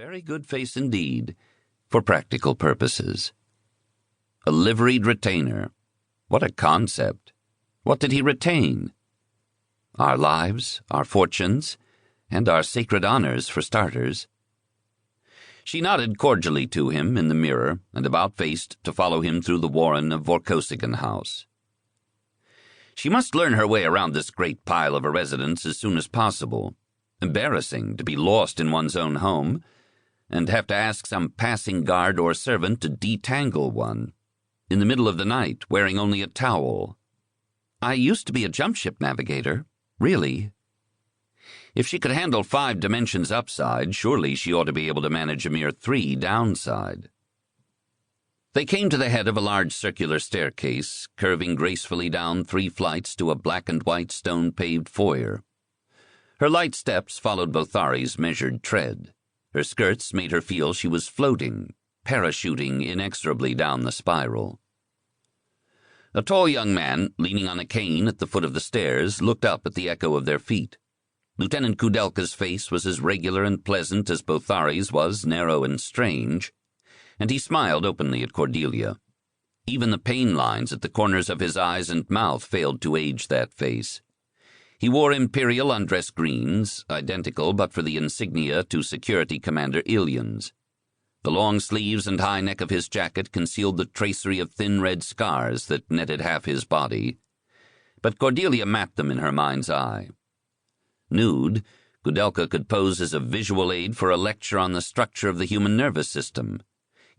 very good face indeed, for practical purposes. A liveried retainer. What a concept. What did he retain? Our lives, our fortunes, and our sacred honors for starters. She nodded cordially to him in the mirror and about-faced to follow him through the warren of Vorkosigan House. She must learn her way around this great pile of a residence as soon as possible. Embarrassing to be lost in one's own home, and have to ask some passing guard or servant to detangle one, in the middle of the night, wearing only a towel. I used to be a jumpship navigator, really. If she could handle 5 dimensions upside, surely she ought to be able to manage a mere 3 downside. They came to the head of a large circular staircase, curving gracefully down 3 flights to a black-and-white stone-paved foyer. Her light steps followed Bothari's measured tread. Her skirts made her feel she was floating, parachuting inexorably down the spiral. A tall young man, leaning on a cane at the foot of the stairs, looked up at the echo of their feet. Lieutenant Kudelka's face was as regular and pleasant as Bothari's was narrow and strange, and he smiled openly at Cordelia. Even the pain lines at the corners of his eyes and mouth failed to age that face. He wore imperial undress greens, identical but for the insignia to Security Commander Illian's. The long sleeves and high neck of his jacket concealed the tracery of thin red scars that netted half his body, but Cordelia mapped them in her mind's eye. Nude, Kudelka could pose as a visual aid for a lecture on the structure of the human nervous system,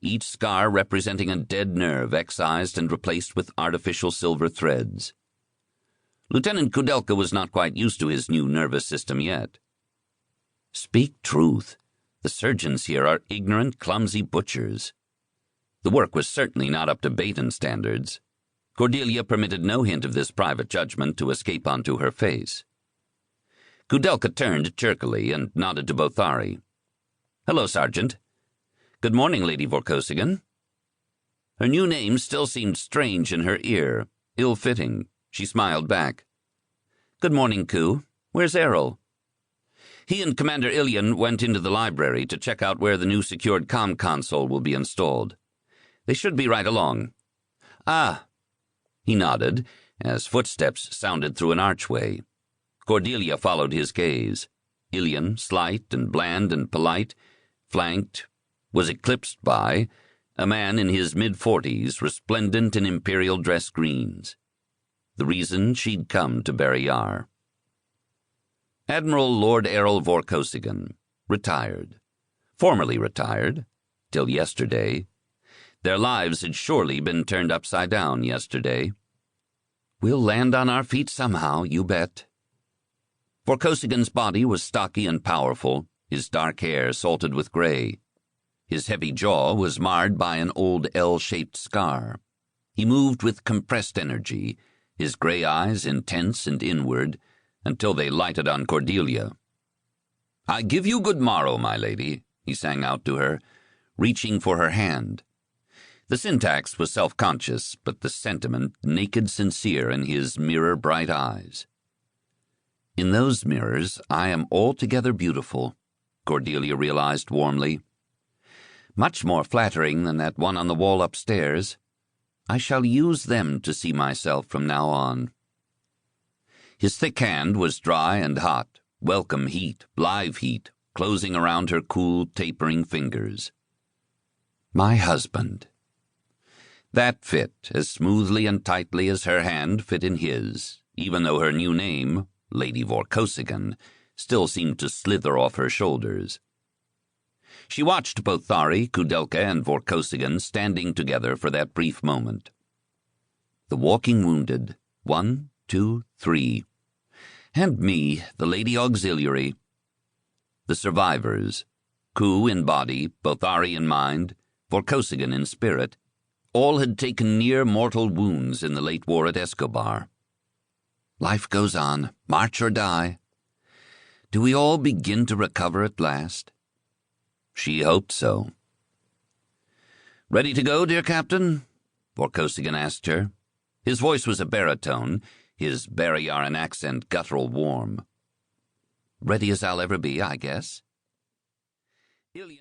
each scar representing a dead nerve excised and replaced with artificial silver threads. Lieutenant Kudelka was not quite used to his new nervous system yet. Speak truth. The surgeons here are ignorant, clumsy butchers. The work was certainly not up to Baton standards. Cordelia permitted no hint of this private judgment to escape onto her face. Kudelka turned jerkily and nodded to Bothari. "Hello, Sergeant." "Good morning, Lady Vorkosigan." Her new name still seemed strange in her ear, ill-fitting. She smiled back. "Good morning, Coup. Where's Aral?" "He and Commander Illian went into the library to check out where the new secured comm console will be installed. They should be right along." "Ah." He nodded, as footsteps sounded through an archway. Cordelia followed his gaze. Illian, slight and bland and polite, was eclipsed by a man in his mid-40s, resplendent in imperial dress greens. The reason she'd come to Barrayar. Admiral Lord Aral Vorkosigan, retired. Formerly retired, till yesterday. Their lives had surely been turned upside down yesterday. "We'll land on our feet somehow, you bet." Vorkosigan's body was stocky and powerful, his dark hair salted with gray. His heavy jaw was marred by an old L-shaped scar. He moved with compressed energy, his gray eyes intense and inward, until they lighted on Cordelia. "I give you good morrow, my lady," he sang out to her, reaching for her hand. The syntax was self-conscious, but the sentiment naked sincere in his mirror-bright eyes. "In those mirrors I am altogether beautiful," Cordelia realized warmly. "Much more flattering than that one on the wall upstairs. I shall use them to see myself from now on." His thick hand was dry and hot, welcome heat, live heat, closing around her cool, tapering fingers. "My husband." That fit as smoothly and tightly as her hand fit in his, even though her new name, Lady Vorkosigan, still seemed to slither off her shoulders. She watched Bothari, Kudelka, and Vorkosigan standing together for that brief moment. The walking wounded, 1, 2, 3. And me, the Lady Auxiliary. The survivors, Coup in body, Bothari in mind, Vorkosigan in spirit, all had taken near-mortal wounds in the late war at Escobar. Life goes on, march or die. Do we all begin to recover at last? She hoped so. "Ready to go, dear Captain?" Vorkosigan asked her. His voice was a baritone, his Barrayaran accent guttural warm. "Ready as I'll ever be, I guess." Illian